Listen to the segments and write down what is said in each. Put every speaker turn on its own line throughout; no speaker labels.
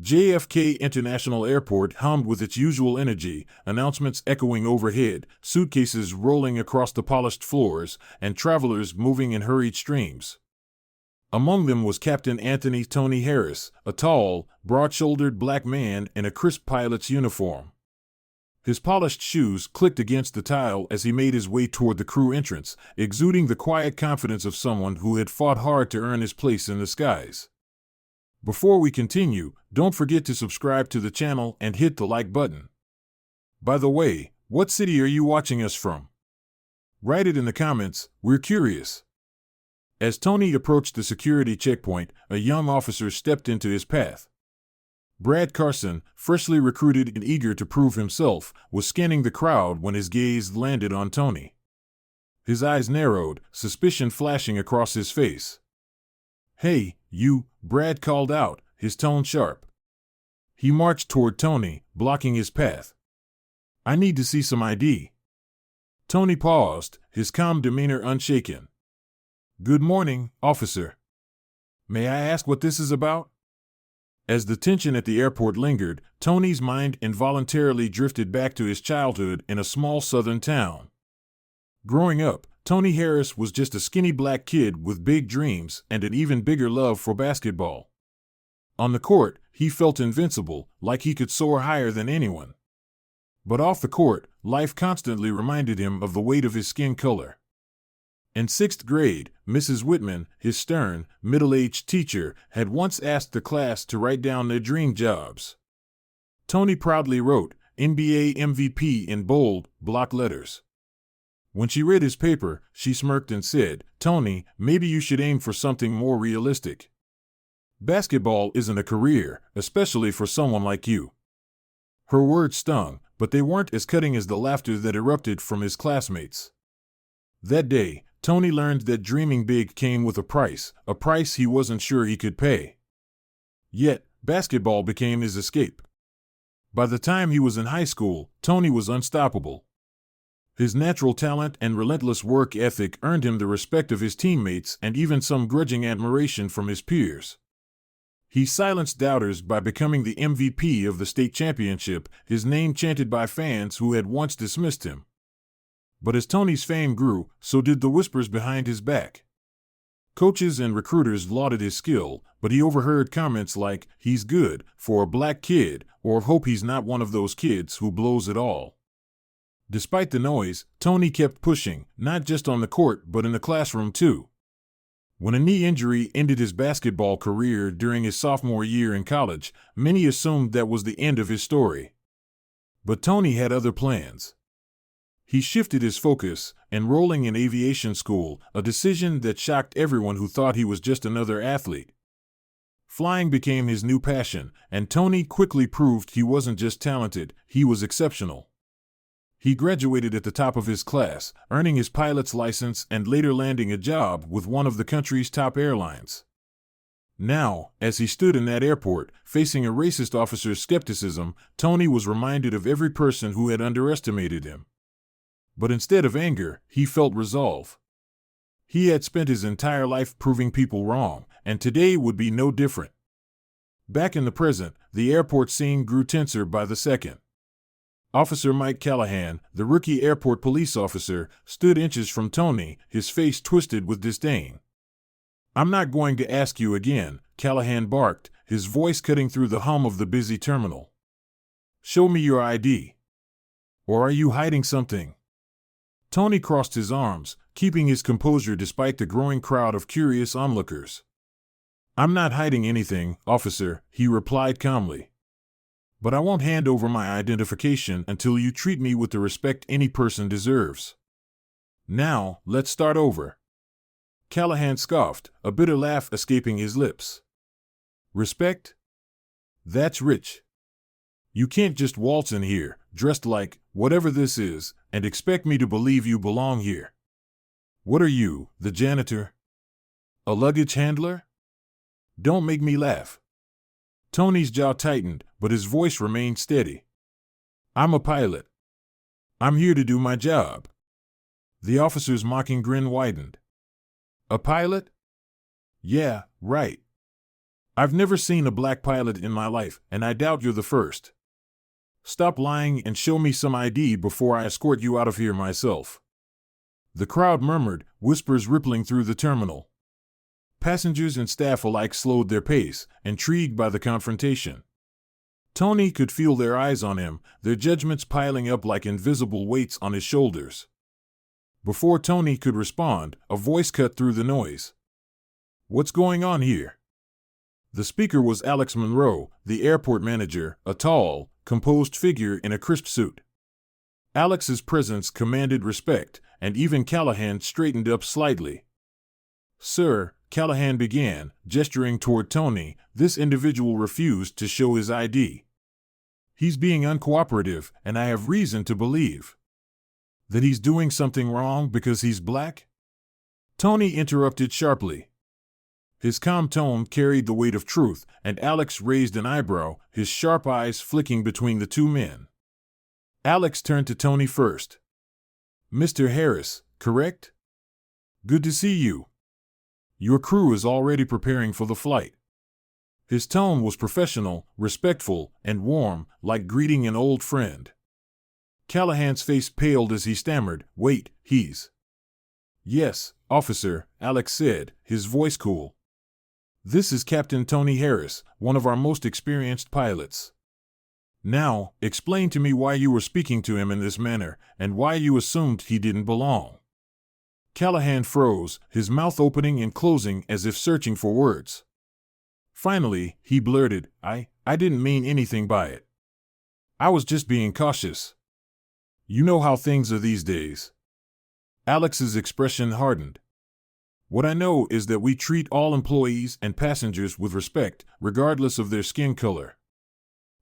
JFK International Airport hummed with its usual energy, announcements echoing overhead, suitcases rolling across the polished floors, and travelers moving in hurried streams. Among them was Captain Anthony Tony Harris, a tall, broad-shouldered black man in a crisp pilot's uniform. His polished shoes clicked against the tile as he made his way toward the crew entrance, exuding the quiet confidence of someone who had fought hard to earn his place in the skies. Before we continue, don't forget to subscribe to the channel and hit the like button. By the way, what city are you watching us from? Write it in the comments, we're curious. As Tony approached the security checkpoint, a young officer stepped into his path. Brad Carson, freshly recruited and eager to prove himself, was scanning the crowd when his gaze landed on Tony. His eyes narrowed, suspicion flashing across his face. "Hey, you," Brad called out, his tone sharp. He marched toward Tony, blocking his path. "I need to see some ID." Tony paused, his calm demeanor unshaken. "Good morning, officer. May I ask what this is about?" As the tension at the airport lingered, Tony's mind involuntarily drifted back to his childhood in a small southern town. Growing up, Tony Harris was just a skinny black kid with big dreams and an even bigger love for basketball. On the court, he felt invincible, like he could soar higher than anyone. But off the court, life constantly reminded him of the weight of his skin color. In 6th grade, Mrs. Whitman, his stern, middle-aged teacher, had once asked the class to write down their dream jobs. Tony proudly wrote, "NBA MVP" in bold, block letters. When she read his paper, she smirked and said, "Tony, maybe you should aim for something more realistic. Basketball isn't a career, especially for someone like you." Her words stung, but they weren't as cutting as the laughter that erupted from his classmates. That day, Tony learned that dreaming big came with a price he wasn't sure he could pay. Yet, basketball became his escape. By the time he was in high school, Tony was unstoppable. His natural talent and relentless work ethic earned him the respect of his teammates and even some grudging admiration from his peers. He silenced doubters by becoming the MVP of the state championship, his name chanted by fans who had once dismissed him. But as Tony's fame grew, so did the whispers behind his back. Coaches and recruiters lauded his skill, but he overheard comments like, "He's good for a black kid," or "Hope he's not one of those kids who blows it all." Despite the noise, Tony kept pushing, not just on the court but in the classroom too. When a knee injury ended his basketball career during his sophomore year in college, many assumed that was the end of his story. But Tony had other plans. He shifted his focus, enrolling in aviation school, a decision that shocked everyone who thought he was just another athlete. Flying became his new passion, and Tony quickly proved he wasn't just talented, he was exceptional. He graduated at the top of his class, earning his pilot's license and later landing a job with one of the country's top airlines. Now, as he stood in that airport, facing a racist officer's skepticism, Tony was reminded of every person who had underestimated him. But instead of anger, he felt resolve. He had spent his entire life proving people wrong, and today would be no different. Back in the present, the airport scene grew tenser by the second. Officer Mike Callahan, the rookie airport police officer, stood inches from Tony, his face twisted with disdain. "I'm not going to ask you again," Callahan barked, his voice cutting through the hum of the busy terminal. "Show me your ID. Or are you hiding something?" Tony crossed his arms, keeping his composure despite the growing crowd of curious onlookers. "I'm not hiding anything, officer," he replied calmly. "But I won't hand over my identification until you treat me with the respect any person deserves. Now, let's start over." Callahan scoffed, a bitter laugh escaping his lips. "Respect? That's rich. You can't just waltz in here, dressed like whatever this is, and expect me to believe you belong here. What are you, the janitor? A luggage handler? Don't make me laugh." Tony's jaw tightened, but his voice remained steady. "I'm a pilot. I'm here to do my job." The officer's mocking grin widened. "A pilot? Yeah, right. I've never seen a black pilot in my life, and I doubt you're the first. Stop lying and show me some ID before I escort you out of here myself." The crowd murmured, whispers rippling through the terminal. Passengers and staff alike slowed their pace, intrigued by the confrontation. Tony could feel their eyes on him, their judgments piling up like invisible weights on his shoulders. Before Tony could respond, a voice cut through the noise. "What's going on here?" The speaker was Alex Monroe, the airport manager, a tall, composed figure in a crisp suit. Alex's presence commanded respect, and even Callahan straightened up slightly. "Sir," Callahan began, gesturing toward Tony, "this individual refused to show his ID. He's being uncooperative, and I have reason to believe that he's doing something wrong because he's black?" Tony interrupted sharply. His calm tone carried the weight of truth, and Alex raised an eyebrow, his sharp eyes flicking between the two men. Alex turned to Tony first. "Mr. Harris, correct? Good to see you. Your crew is already preparing for the flight." His tone was professional, respectful, and warm, like greeting an old friend. Callahan's face paled as he stammered, "Wait, he's—" "Yes, officer," Alex said, his voice cool. "This is Captain Tony Harris, one of our most experienced pilots. Now, explain to me why you were speaking to him in this manner, and why you assumed he didn't belong." Callahan froze, his mouth opening and closing as if searching for words. Finally, he blurted, I didn't mean anything by it. I was just being cautious. You know how things are these days." Alex's expression hardened. "What I know is that we treat all employees and passengers with respect, regardless of their skin color.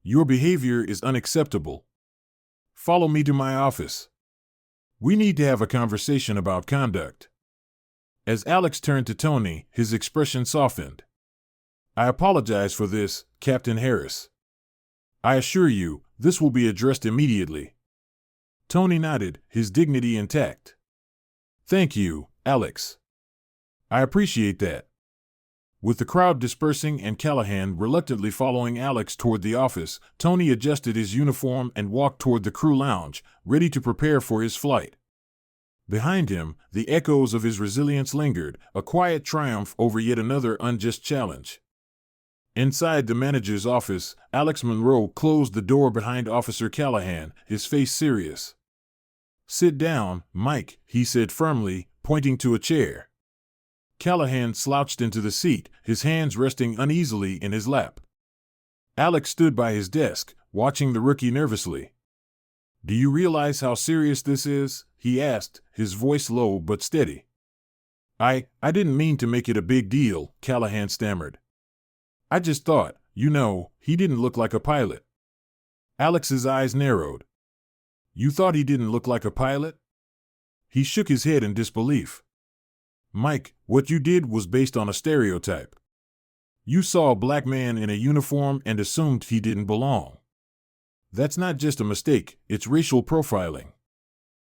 Your behavior is unacceptable. Follow me to my office. We need to have a conversation about conduct." As Alex turned to Tony, his expression softened. "I apologize for this, Captain Harris. I assure you, this will be addressed immediately." Tony nodded, his dignity intact. "Thank you, Alex. I appreciate that." With the crowd dispersing and Callahan reluctantly following Alex toward the office, Tony adjusted his uniform and walked toward the crew lounge, ready to prepare for his flight. Behind him, the echoes of his resilience lingered, a quiet triumph over yet another unjust challenge. Inside the manager's office, Alex Monroe closed the door behind Officer Callahan, his face serious. "Sit down, Mike," he said firmly, pointing to a chair. Callahan slouched into the seat, his hands resting uneasily in his lap. Alex stood by his desk, watching the rookie nervously. "Do you realize how serious this is?" he asked, his voice low but steady. I didn't mean to make it a big deal," Callahan stammered. "I just thought, he didn't look like a pilot." Alex's eyes narrowed. "You thought he didn't look like a pilot?" He shook his head in disbelief. "Mike, what you did was based on a stereotype. You saw a black man in a uniform and assumed he didn't belong. That's not just a mistake, it's racial profiling.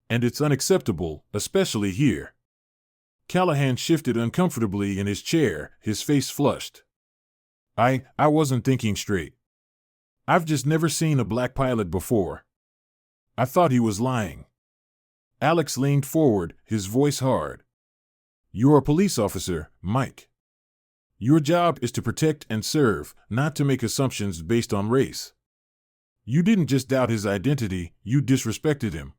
And it's unacceptable, especially here." Callahan shifted uncomfortably in his chair, his face flushed. I wasn't thinking straight. I've just never seen a black pilot before. I thought he was lying." Alex leaned forward, his voice hard. "You're a police officer, Mike. Your job is to protect and serve, not to make assumptions based on race. You didn't just doubt his identity, you disrespected him.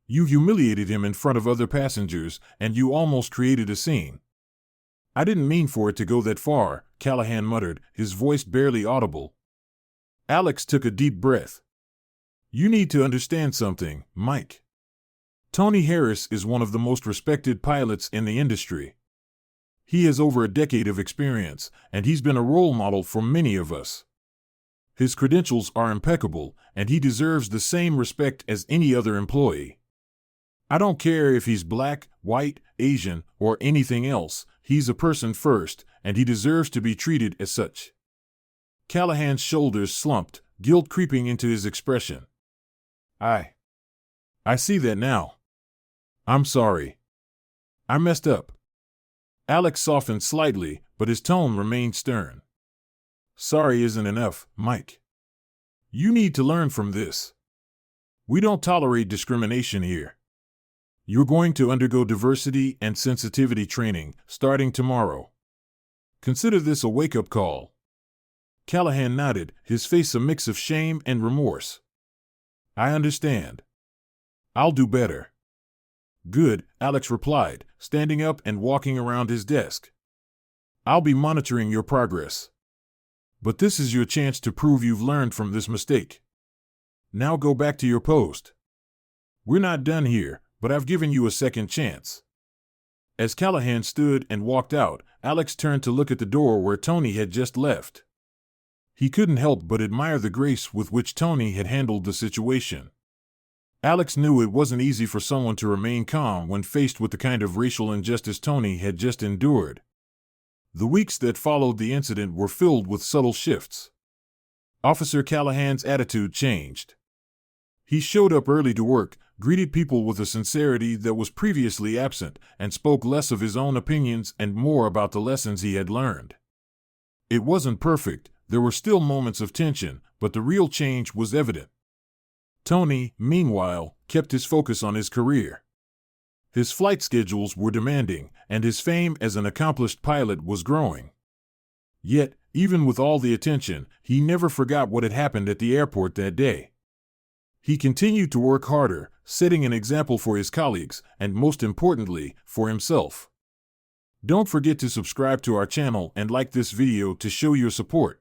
You humiliated him in front of other passengers, and you almost created a scene." "I didn't mean for it to go that far," Callahan muttered, his voice barely audible. Alex took a deep breath. "You need to understand something, Mike. Tony Harris is one of the most respected pilots in the industry. He has over a decade of experience, and he's been a role model for many of us. His credentials are impeccable, and he deserves the same respect as any other employee. I don't care if he's black, white, Asian, or anything else, he's a person first, and he deserves to be treated as such." Callahan's shoulders slumped, guilt creeping into his expression. I see that now. I'm sorry. I messed up." Alex softened slightly, but his tone remained stern. Sorry isn't enough, Mike. You need to learn from this. We don't tolerate discrimination here. You're going to undergo diversity and sensitivity training starting tomorrow. Consider this a wake-up call. Callahan nodded, his face a mix of shame and remorse. I understand. I'll do better. Good, Alex replied, standing up and walking around his desk. I'll be monitoring your progress. But this is your chance to prove you've learned from this mistake. Now go back to your post. We're not done here, but I've given you a second chance. As Callahan stood and walked out, Alex turned to look at the door where Tony had just left. He couldn't help but admire the grace with which Tony had handled the situation. Alex knew it wasn't easy for someone to remain calm when faced with the kind of racial injustice Tony had just endured. The weeks that followed the incident were filled with subtle shifts. Officer Callahan's attitude changed. He showed up early to work, greeted people with a sincerity that was previously absent, and spoke less of his own opinions and more about the lessons he had learned. It wasn't perfect, there were still moments of tension, but the real change was evident. Tony, meanwhile, kept his focus on his career. His flight schedules were demanding, and his fame as an accomplished pilot was growing. Yet, even with all the attention, he never forgot what had happened at the airport that day. He continued to work harder, setting an example for his colleagues, and most importantly, for himself. Don't forget to subscribe to our channel and like this video to show your support.